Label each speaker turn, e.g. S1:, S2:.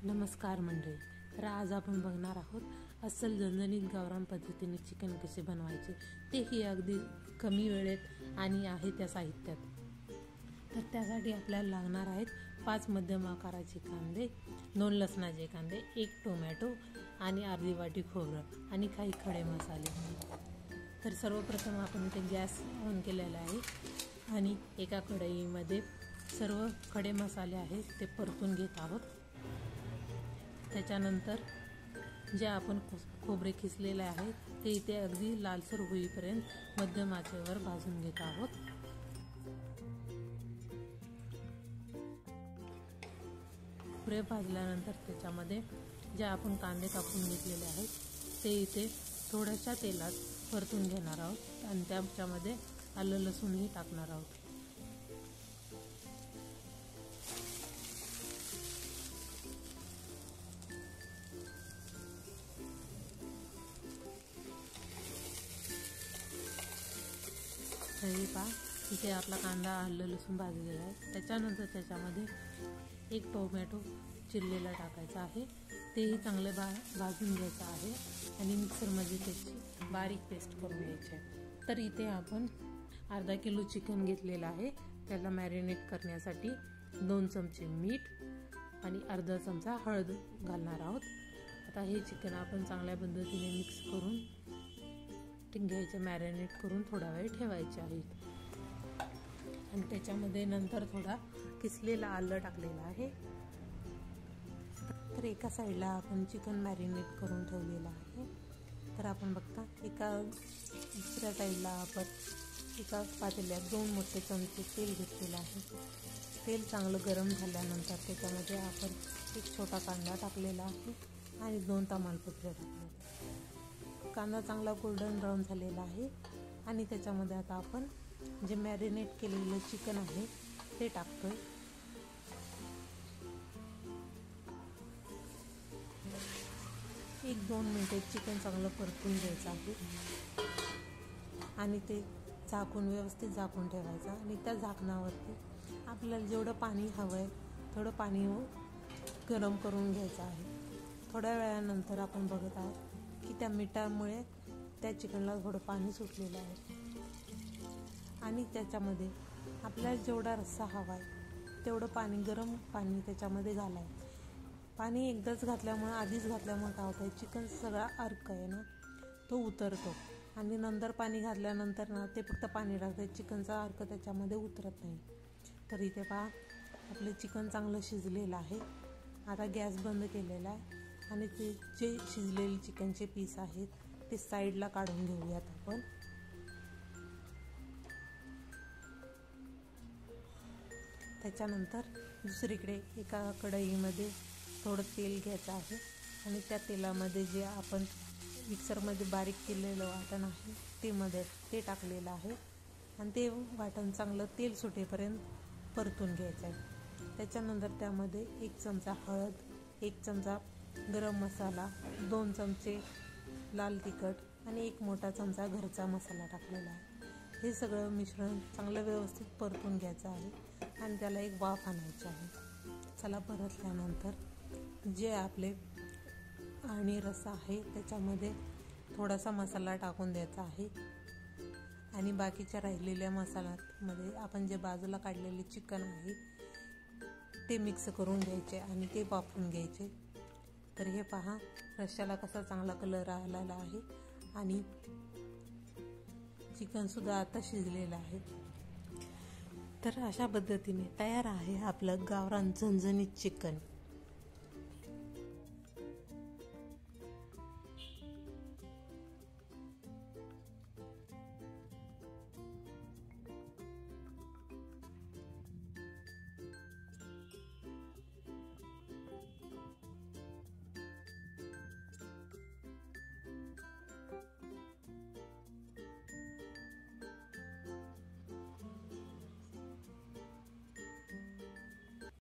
S1: नमस्कार मंडळी. तर आज आपण बघणार आहोत अस्सल झणझणीत गावरान पद्धतीने चिकन कसे बनवायचे, तेही अगदी कमी वेळेत आणि आहे त्या साहित्यात. तर त्यासाठी आपल्याला लागणार आहेत 5 मध्यम आकाराचे कांदे, 2 लसणाचे कांदे, 1 टोमॅटो आणि अर्धी वाटी खोबरं आणि काही खडे मसाले. तर सर्वप्रथम आपण इथे गॅस ऑन केलेला आहे आणि एका कढईमध्ये सर्व खडे मसाले आहेत ते परतून घेत आहोत. त्याच्यानंतर जे आपण खोबरे खिसलेले आहे ते इथे अगदी लालसर होईपर्यंत मध्यम आचेवर भाजून घेत आहोत. खोबरे भाजल्यानंतर त्याच्यामध्ये जे आपण कांदे कापून घेतलेले आहेत ते इथे थोड्याशा तेलात परतून घेणार आहोत आणि त्याच्यामध्ये आलं लसूणही टाकणार आहोत. तरी पहा इथे आपला कांदा आलं लसूण भाजलेला आहे. त्याच्यानंतर त्याच्यामध्ये 1 टोमॅटो चिरलेला टाकायचा आहे, तेही चांगले भाजून घ्यायचं आहे आणि मिक्सरमध्ये त्याची बारीक पेस्ट करून घ्यायची आहे. तर इथे आपण अर्धा किलो चिकन घेतलेलं आहे. त्याला मॅरिनेट करण्यासाठी 2 चमचे मीठ आणि अर्धा चमचा हळद घालणार आहोत. आता हे चिकन आपण चांगल्या पद्धतीने मिक्स करून घ्यायचे, मॅरिनेट करून थोडा वेळ ठेवायचे आहे. आणि त्याच्यामध्ये नंतर थोडा किसलेला आलं टाकलेलं आहे. तर एका साईडला आपण चिकन मॅरिनेट करून ठेवलेलं आहे. तर आपण बघता दुसऱ्या साईडला आपण एका पातेल्यात 2 मोठे चमचे तेल घेतलेलं आहे. तेल चांगलं गरम झाल्यानंतर त्याच्यामध्ये आपण 1 छोटा कांदा टाकलेला आहे आणि 2 तमालपत्र टाकले. कांदा चांगला गोल्डन ब्राऊन झालेला आहे आणि त्याच्यामध्ये आता आपण जे मॅरिनेट केलेलं चिकन आहे ते टाकतोय. एक 2 मिनिटे चिकन चांगलं परतून घ्यायचं आहे आणि ते व्यवस्थित झाकून ठेवायचं आणि त्या झाकणावरती आपल्याला जेवढं पाणी हवं आहे तेवढं पाणी गरम करून घ्यायचं आहे. थोड्या वेळानंतर आपण बघत आहोत की त्या मिठामुळे त्या चिकनला थोडं पाणी सुटलेलं आहे आणि त्याच्यामध्ये आपल्याला जेवढा रस्सा हवा आहे तेवढं गरम पाणी त्याच्यामध्ये घालायचं. पाणी एकदाच घातल्यामुळं आधीच घातल्यामुळं काय होतं, चिकन सगळा अर्क आहे ना तो उतरतो आणि नंतर पाणी घातल्यानंतर ना ते फक्त पाणी टाकते, चिकनचा अर्क त्याच्यामध्ये उतरत नाही. तर इथे पहा आपलं चिकन चांगलं शिजलेलं आहे. आता गॅस बंद केलेला आहे आणि ते जे शिजलेले चिकनचे पीस आहेत ते साईडला काढून घेऊयात आपण. त्याच्यानंतर दुसरीकडे एका कढईमध्ये थोडं तेल घ्यायचं आहे आणि त्या तेलामध्ये जे आपण मिक्सरमध्ये बारीक केलेलं वाटण आहे ते टाकलेलं आहे आणि ते वाटण चांगलं तेल सुटेपर्यंत परतून घ्यायचं आहे. त्याच्यानंतर त्यामध्ये 1 चमचा हळद, 1 चमचा गरम मसाला, 2 चमचे लाल तिखट आणि 1 मोठा चमचा घरचा मसाला टाकलेला आहे. हे सगळं मिश्रण चांगलं व्यवस्थित परतून घ्यायचं आहे आणि त्याला एक वाफ आणायची आहे. चला परतल्यानंतर जे आपले आणि रस्सा आहे त्याच्यामध्ये थोडासा मसाला टाकून द्यायचा आहे आणि बाकीच्या राहिलेल्या मसाल्यामध्ये आपण जे बाजूला काढलेले चिकन आहे ते मिक्स करून घ्यायचे आणि ते वाफवून घ्यायचे. तर हे पहा रश्श्याला कसा चांगला कलर आलेला आहे आणि चिकनसुद्धा आता शिजलेलं आहे. तर अशा पद्धतीने तयार आहे आपलं गावरान झणझणीत चिकन.